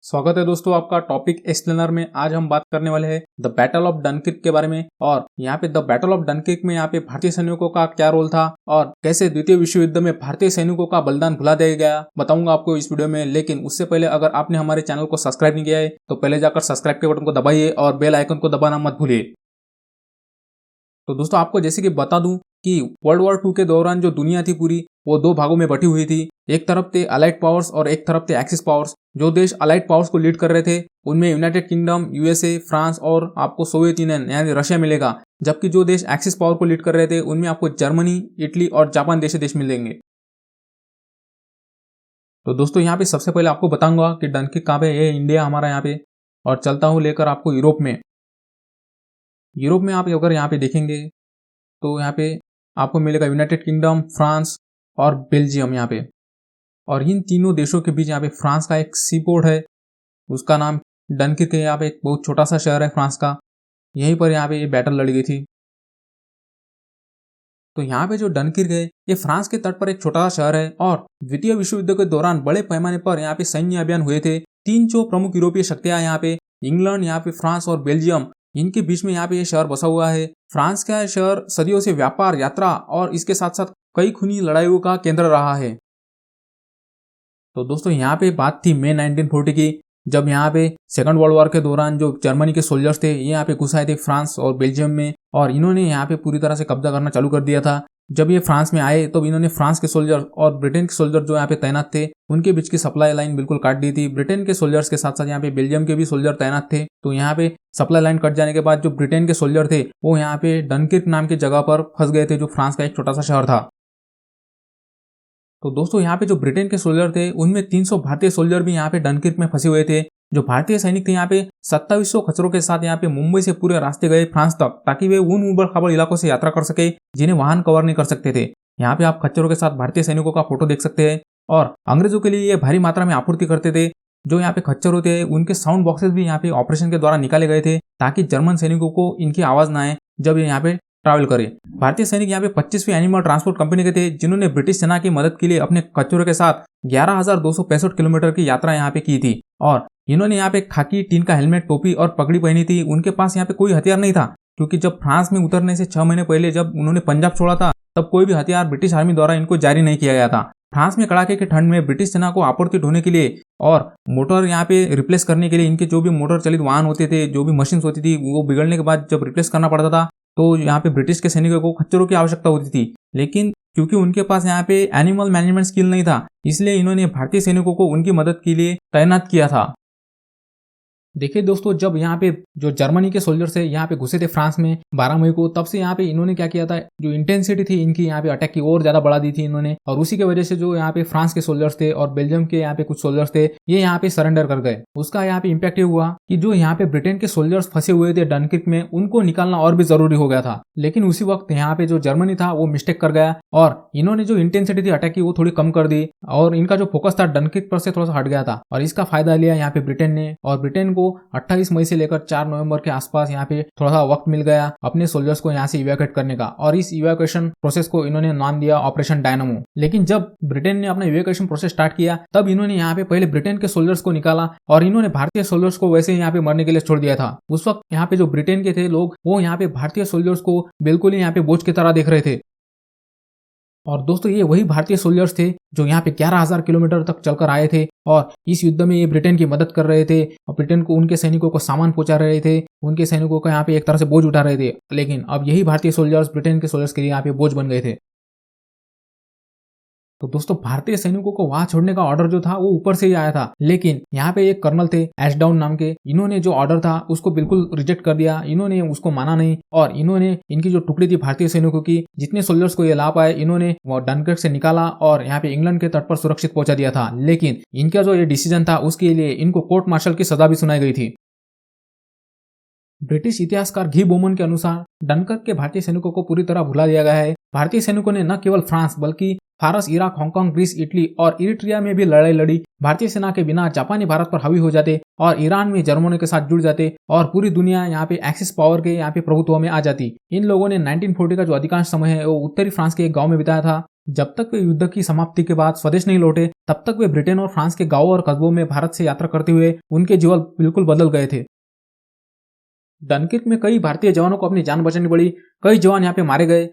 स्वागत है दोस्तों आपका टॉपिक एक्सप्लेनर में। आज हम बात करने वाले हैं द बैटल ऑफ डनकिर्क के बारे में। और यहाँ पे द बैटल ऑफ डनकिर्क में यहाँ पे भारतीय सैनिकों का क्या रोल था और कैसे द्वितीय विश्व युद्ध में भारतीय सैनिकों का बलिदान भुला दिया गया, बताऊंगा आपको इस वीडियो में। लेकिन उससे पहले अगर आपने हमारे चैनल को सब्सक्राइब नहीं किया है तो पहले जाकर सब्सक्राइब के बटन को दबाइए और बेल आइकन को दबाना मत भूलिए। तो दोस्तों आपको जैसे कि बता दूं कि वर्ल्ड वॉर 2 के दौरान जो दुनिया थी पूरी वो दो भागों में बटी हुई थी। एक तरफ थे अलाइड पावर्स और एक तरफ थे एक्सिस पावर्स। जो देश अलाइड पावर्स को लीड कर रहे थे उनमें यूनाइटेड किंगडम, यूएसए, फ्रांस और आपको सोवियत यूनियन यानी रशिया मिलेगा। जबकि जो देश एक्सिस पावर को लीड कर रहे थे उनमें आपको जर्मनी, इटली और जापान जैसे देश मिलेंगे। तो दोस्तों यहाँ पे सबसे पहले आपको बताऊंगा कि डनकिर्क कहाँ पे है, इंडिया हमारा यहाँ पे। और चलता हूँ लेकर आपको यूरोप में। यूरोप में आप अगर यहाँ पे देखेंगे तो यहाँ पे आपको मिलेगा यूनाइटेड किंगडम, फ्रांस और बेल्जियम यहाँ पे। और इन तीनों देशों के बीच यहाँ पे फ्रांस का एक सी पोर्ट है, उसका नाम डनकिर्क है। यहाँ पे एक बहुत छोटा सा शहर है फ्रांस का, यहीं पर यहाँ पे ये बैटल लड़ी गई थी। तो यहाँ पे जो डनकिर्क है ये फ्रांस के तट पर एक छोटा सा शहर है और द्वितीय विश्व युद्ध के दौरान बड़े पैमाने पर यहाँ पे सैन्य अभियान हुए थे। तीन जो प्रमुख यूरोपीय शक्तियां यहाँ पे इंग्लैंड, यहाँ पे फ्रांस और बेल्जियम, इनके बीच में यहाँ पे ये शहर बसा हुआ है। फ्रांस का यह शहर सदियों से व्यापार, यात्रा और इसके साथ साथ कई खूनी लड़ाइयों का केंद्र रहा है। तो दोस्तों यहाँ पे बात थी मई 1940 की, जब यहाँ पे सेकंड वर्ल्ड वॉर के दौरान जो जर्मनी के सोल्जर्स थे ये यहाँ पे घुस आए थे फ्रांस और बेल्जियम में और इन्होंने यहाँ पे पूरी तरह से कब्जा करना चालू कर दिया था। जब ये फ्रांस में आए तो इन्होंने फ्रांस के सोल्जर और ब्रिटेन के सोल्जर जो यहाँ पे तैनात थे उनके बीच की सप्लाई लाइन बिल्कुल काट दी थी। ब्रिटेन के सोल्जर्स के साथ साथ यहाँ पे बेल्जियम के भी सोल्जर तैनात थे। तो यहाँ पे सप्लाई लाइन कट जाने के बाद जो ब्रिटेन के सोल्जर थे वो यहाँ पे डनकिर्क नाम की जगह पर फंस गए थे, जो फ्रांस का एक छोटा सा शहर था। तो दोस्तों यहाँ पे जो ब्रिटेन के सोल्जर थे उनमें 300 भारतीय सोल्जर भी यहाँ पे डनकिर्क में फंसे हुए थे। जो भारतीय सैनिक थे यहाँ पे 2700 खच्चरों के साथ यहाँ पे मुंबई से पूरे रास्ते गए फ्रांस तक, ताकि वे उन उबड़ खाबड़ इलाकों से यात्रा कर सके जिन्हें वाहन कवर नहीं कर सकते थे। यहाँ पे आप खच्चरों के साथ भारतीय सैनिकों का फोटो देख सकते हैं। और अंग्रेजों के लिए ये भारी मात्रा में आपूर्ति करते थे। जो यहाँ पे खच्चर होते हैं उनके साउंड बॉक्सेस भी यहाँ पे ऑपरेशन के द्वारा निकाले गए थे ताकि जर्मन सैनिकों को इनकी आवाज ना आए जब ये यहाँ पे ट्रैवल करे। भारतीय सैनिक यहाँ पे 25वीं एनिमल ट्रांसपोर्ट कंपनी के थे जिन्होंने ब्रिटिश सेना की मदद के लिए अपने खच्चरों के साथ 11,265 किलोमीटर की यात्रा यहाँ पे की थी। और इन्होंने यहाँ पे खाकी, टीन का हेलमेट, टोपी और पगड़ी पहनी थी। उनके पास यहाँ पे कोई हथियार नहीं था क्योंकि जब फ्रांस में उतरने से 6 महीने पहले जब उन्होंने पंजाब छोड़ा था तब कोई भी हथियार ब्रिटिश आर्मी द्वारा इनको जारी नहीं किया गया था। फ्रांस में कड़ाके के ठंड में ब्रिटिश सेना को आपूर्ति ढोने के लिए और मोटर यहाँ पे रिप्लेस करने के लिए इनके जो भी मोटर चलित वाहन होते थे, जो भी मशीन होती थी, वो बिगड़ने के बाद जब रिप्लेस करना पड़ता था तो यहाँ पे ब्रिटिश के सैनिकों को खच्चरों की आवश्यकता होती थी। लेकिन क्योंकि उनके पास यहाँ पे एनिमल मैनेजमेंट स्किल नहीं था इसलिए इन्होंने भारतीय सैनिकों को उनकी मदद के लिए तैनात किया था। देखिए दोस्तों, जब यहाँ पे जो जर्मनी के सोल्जर्स है यहाँ पे घुसे थे फ्रांस में 12 मई को, तब से यहाँ पे इन्होंने क्या किया था, जो इंटेंसिटी थी इनकी यहाँ पे अटैक की और ज्यादा बढ़ा दी थी इन्होंने। और उसी की वजह से जो यहाँ पे फ्रांस के सोल्जर्स थे और बेल्जियम के यहाँ पे कुछ सोल्जर्स थे ये यहाँ पे सरेंडर कर गए। उसका यहाँ पे इम्पैक्ट ये हुआ कि जो यहाँ पे ब्रिटेन के सोल्जर्स फंसे हुए थे डनकिर्क में उनको निकालना और भी जरूरी हो गया था। लेकिन उसी वक्त यहाँ पे जो जर्मनी था वो मिस्टेक कर गया और इन्होंने जो इंटेंसिटी थी अटैक की वो थोड़ी कम कर दी और इनका जो फोकस था डनकिर्क पर से थोड़ा सा हट गया था। और इसका फायदा लिया यहाँ पे ब्रिटेन ने और ब्रिटेन को 28 मई से लेकर 4 नवंबर के आसपास यहाँ पे थोड़ा सा वक्त मिल गया अपने सोल्जर्स को यहाँ से इवैक्यूएट करने का। और इस इवैक्यूएशन प्रोसेस को इन्होंने नाम दिया ऑपरेशन डायनामो। लेकिन जब ब्रिटेन ने अपना इवैक्यूएशन प्रोसेस स्टार्ट किया तब इन्होंने यहाँ पे पहले ब्रिटेन के सोल्जर्स को निकाला और इन्होंने भारतीय सोल्जर्स को वैसे यहाँ पे मरने के लिए छोड़ दिया था। उस वक्त यहाँ पे जो ब्रिटेन के थे लोग वो यहाँ पे भारतीय सोल्जर्स को बिल्कुल ही यहाँ पे बोझ की तरह देख रहे थे। और दोस्तों ये वही भारतीय सोल्जर्स थे जो यहाँ पे 11,000 किलोमीटर तक चलकर आए थे और इस युद्ध में ये ब्रिटेन की मदद कर रहे थे और ब्रिटेन को उनके सैनिकों को सामान पहुंचा रहे थे, उनके सैनिकों को यहाँ पे एक तरह से बोझ उठा रहे थे। लेकिन अब यही भारतीय सोल्जर्स ब्रिटेन के सोल्जर्स के लिए यहाँ पे बोझ बन गए थे। तो दोस्तों भारतीय सैनिकों को वहां छोड़ने का ऑर्डर जो था वो ऊपर से ही आया था, लेकिन यहाँ पे एक कर्नल थे एशडाउन नाम के, इन्होंने जो ऑर्डर था उसको बिल्कुल रिजेक्ट कर दिया। इन्होंने उसको माना नहीं और इन्होंने इनकी जो टुकड़ी थी भारतीय सैनिकों की, जितने सोल्जर्स को ये ला पाए, इन्होंने वो डनकिर्क से निकाला और यहाँ पे इंग्लैंड के तट पर सुरक्षित पहुंचा दिया था। लेकिन इनका जो ये डिसीजन था उसके लिए इनको कोर्ट मार्शल की सजा भी सुनाई गई थी। ब्रिटिश इतिहासकार घी बोमन के अनुसार डनकिर्क के भारतीय सैनिकों को पूरी तरह भुला दिया गया है। भारतीय सैनिकों ने न केवल फ्रांस बल्कि फारस, इराक, हांगकांग, ग्रीस, इटली और इरिट्रिया में भी लड़ाई लड़ी। भारतीय सेना के बिना जापानी भारत पर हावी हो जाते और ईरान में जर्मनों के साथ जुड़ जाते और पूरी दुनिया यहाँ पे एक्सिस पावर के यहाँ पे प्रभुत्व में आ जाती। इन लोगों ने 1940 का जो अधिकांश समय है वो उत्तरी फ्रांस के एक गांव में बिताया था। जब तक वे युद्ध की समाप्ति के बाद स्वदेश नहीं लौटे तब तक वे ब्रिटेन और फ्रांस के गांवों और कस्बों में भारत से यात्रा करते हुए उनके जीवन बिल्कुल बदल गए थे। डनकिर्क में कई भारतीय जवानों को अपनी जान बचानी पड़ी। कई जवान यहाँ पे मारे गए।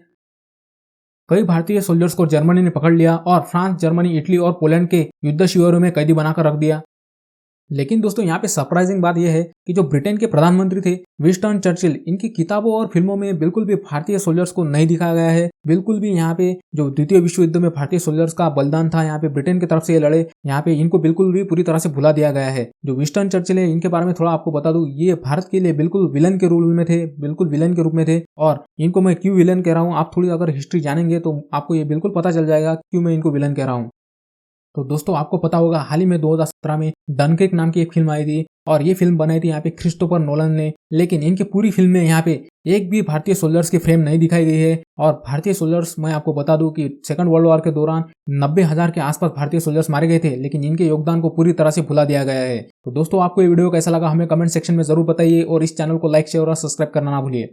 कई भारतीय सोल्जर्स को जर्मनी ने पकड़ लिया और फ्रांस, जर्मनी, इटली और पोलैंड के युद्ध शिविरों में कैदी बनाकर रख दिया। लेकिन दोस्तों यहाँ पे सरप्राइजिंग बात यह है कि जो ब्रिटेन के प्रधानमंत्री थे विंस्टन चर्चिल, इनकी किताबों और फिल्मों में बिल्कुल भी भारतीय सोल्जर्स को नहीं दिखाया गया है। बिल्कुल भी यहाँ पे जो द्वितीय विश्व युद्ध में भारतीय सोल्जर्स का बलिदान था, यहाँ पे ब्रिटेन की तरफ से ये लड़े, यहाँ पे इनको बिल्कुल भी पूरी तरह से भुला दिया गया है। जो विंस्टन चर्चिल है इनके बारे में थोड़ा आपको बता दूं, ये भारत के लिए बिल्कुल विलन के रूल में थे, बिल्कुल विलन के रूप में थे। और इनको मैं क्यों विलन कह रहा हूँ, आप थोड़ी अगर हिस्ट्री जानेंगे तो आपको ये बिल्कुल पता चल जाएगा क्यों मैं इनको विलन कह रहा हूँ। तो दोस्तों आपको पता होगा हाल ही में 2017 में डनकिर्क नाम की एक फिल्म आई थी और ये फिल्म बनाई थी यहाँ पे क्रिस्टोफर नोलन ने। लेकिन इनकी पूरी फिल्म में यहाँ पे एक भी भारतीय सोल्जर्स की फ्रेम नहीं दिखाई गई है। और भारतीय सोल्जर्स मैं आपको बता दूं कि सेकंड वर्ल्ड वॉर के दौरान 90,000 के आसपास भारतीय सोल्जर्स मारे गए थे, लेकिन इनके योगदान को पूरी तरह से भुला दिया गया है। तो दोस्तों आपको ये वीडियो कैसा लगा हमें कमेंट सेक्शन में जरूर बताइए और इस चैनल को लाइक, शेयर और सब्सक्राइब करना ना भूलिए।